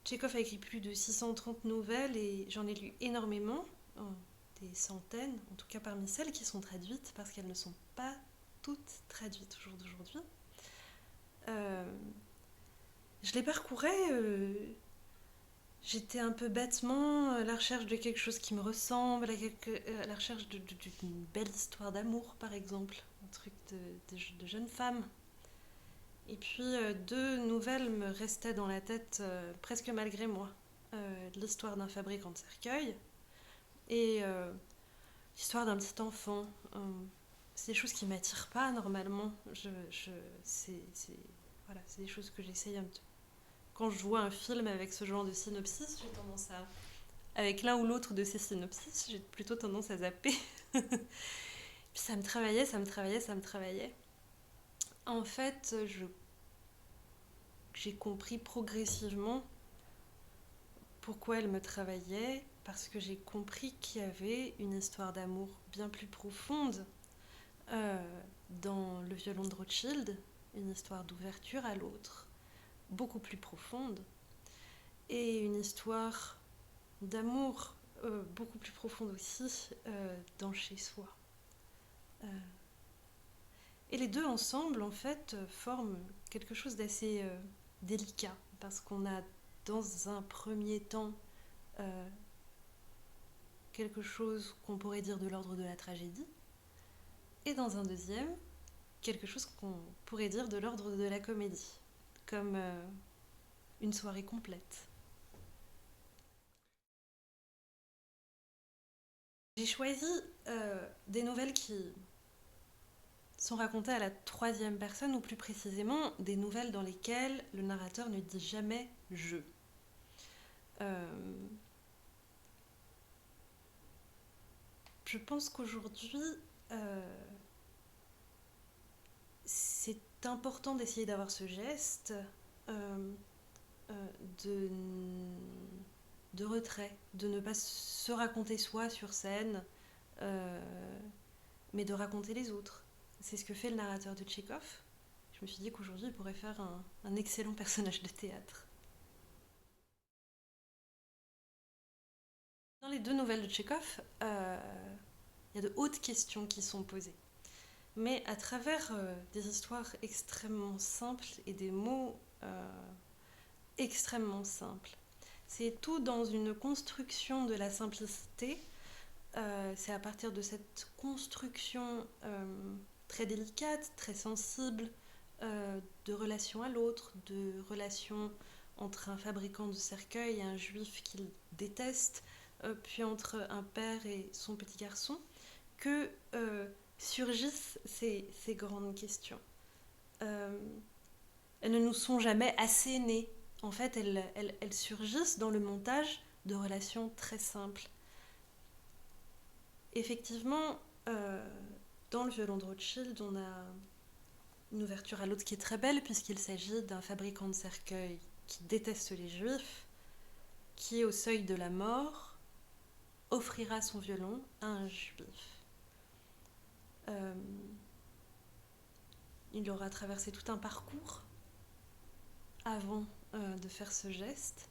Tchekhov a écrit plus de 630 nouvelles et j'en ai lu énormément, des centaines, en tout cas parmi celles qui sont traduites, parce qu'elles ne sont pas toutes traduites au jour d'aujourd'hui. Je les parcourais, j'étais un peu bêtement à la recherche de quelque chose qui me ressemble, à la recherche d'une belle histoire d'amour, par exemple, un truc de jeune femme. Et puis deux nouvelles me restaient dans la tête presque malgré moi. L'histoire d'un fabricant de cercueils et l'histoire d'un petit enfant. C'est des choses qui m'attirent pas normalement. Voilà, c'est des choses que j'essaye un petit. Quand je vois un film avec ce genre de synopsis, j'ai tendance à. Avec l'un ou l'autre de ces synopsis, j'ai plutôt tendance à zapper. Puis ça me travaillait, ça me travaillait, ça me travaillait. En fait, j'ai compris progressivement pourquoi elle me travaillait, parce que j'ai compris qu'il y avait une histoire d'amour bien plus profonde dans le violon de Rothschild, une histoire d'ouverture à l'autre, beaucoup plus profonde, et une histoire d'amour beaucoup plus profonde aussi dans chez soi. Et les deux ensemble, en fait, forment quelque chose d'assez délicat, parce qu'on a dans un premier temps quelque chose qu'on pourrait dire de l'ordre de la tragédie, et dans un deuxième, quelque chose qu'on pourrait dire de l'ordre de la comédie, comme une soirée complète. J'ai choisi des nouvelles qui sont racontées à la troisième personne, ou plus précisément des nouvelles dans lesquelles le narrateur ne dit jamais je. Je pense qu'aujourd'hui, c'est important d'essayer d'avoir ce geste euh, de, de retrait, de ne pas se raconter soi sur scène, mais de raconter les autres. C'est ce que fait le narrateur de Tchekhov. Je me suis dit qu'aujourd'hui, il pourrait faire un excellent personnage de théâtre. Dans les deux nouvelles de Tchekhov, il y a de hautes questions qui sont posées. Mais à travers des histoires extrêmement simples et des mots extrêmement simples. C'est tout dans une construction de la simplicité. C'est à partir de cette construction très délicate, très sensible, de relation à l'autre, de relation entre un fabricant de cercueils et un juif qu'il déteste, puis entre un père et son petit garçon, que surgissent ces grandes questions. Elles ne nous sont jamais assénées. En fait, elles surgissent dans le montage de relations très simples. Effectivement, dans le violon de Rothschild, on a une ouverture à l'autre qui est très belle, puisqu'il s'agit d'un fabricant de cercueils qui déteste les juifs, qui, au seuil de la mort, offrira son violon à un juif. Il aura traversé tout un parcours avant de faire ce geste,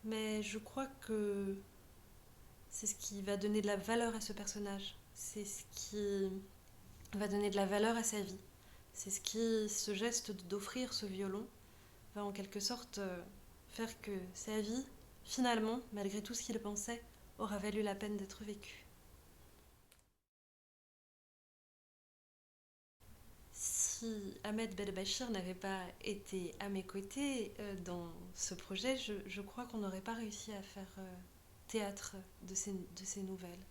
mais je crois que c'est ce qui va donner de la valeur à ce personnage, c'est ce qui va donner de la valeur à sa vie, c'est ce geste d'offrir ce violon va en quelque sorte faire que sa vie, finalement, malgré tout ce qu'il pensait, aura valu la peine d'être vécue. Si Ahmed Belbachir n'avait pas été à mes côtés dans ce projet, je crois qu'on n'aurait pas réussi à faire théâtre de ces nouvelles.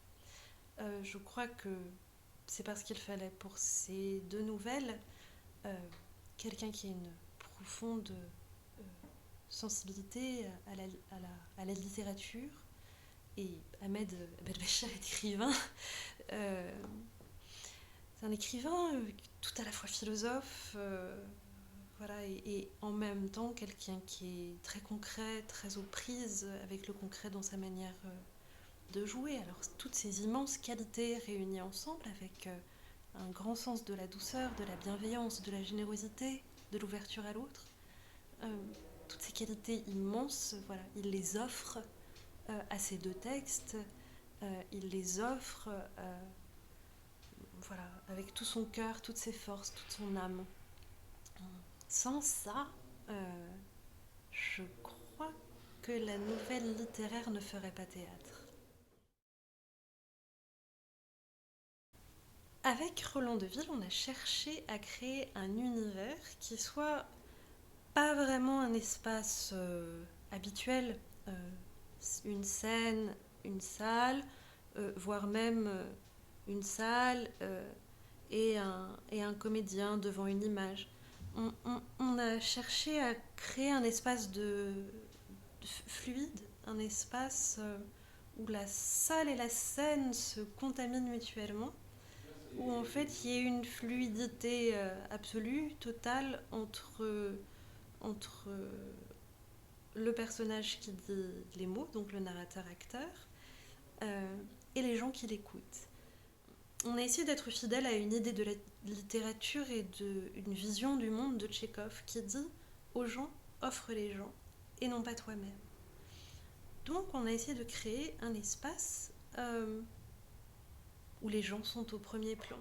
Je crois que c'est parce qu'il fallait pour ces deux nouvelles euh, quelqu'un qui ait une profonde sensibilité à la littérature. Et Ahmed Belbachir est écrivain. Euh, c'est un écrivain tout à la fois philosophe, voilà, et en même temps quelqu'un qui est très concret, très aux prises avec le concret dans sa manière de jouer. Alors toutes ces immenses qualités réunies ensemble avec un grand sens de la douceur, de la bienveillance, de la générosité, de l'ouverture à l'autre, toutes ces verticalité immense, voilà, il les offre à ces deux textes, il les offre voilà, avec tout son cœur, toutes ses forces, toute son âme. Sans ça, je crois que la nouvelle littéraire ne ferait pas théâtre. Avec Roland Deville, on a cherché à créer un univers qui soit pas vraiment un espace habituel, euh, une scène, une salle, voire même une salle et un comédien devant une image. On a cherché à créer un espace de fluide, un espace où la salle et la scène se contaminent mutuellement, où en fait il y ait une fluidité absolue, totale entre le personnage qui dit les mots, donc le narrateur-acteur, et les gens qui l'écoutent. On a essayé d'être fidèle à une idée de la littérature et d'une vision du monde de Tchekhov qui dit aux gens, offre les gens et non pas toi-même. Donc on a essayé de créer un espace où les gens sont au premier plan.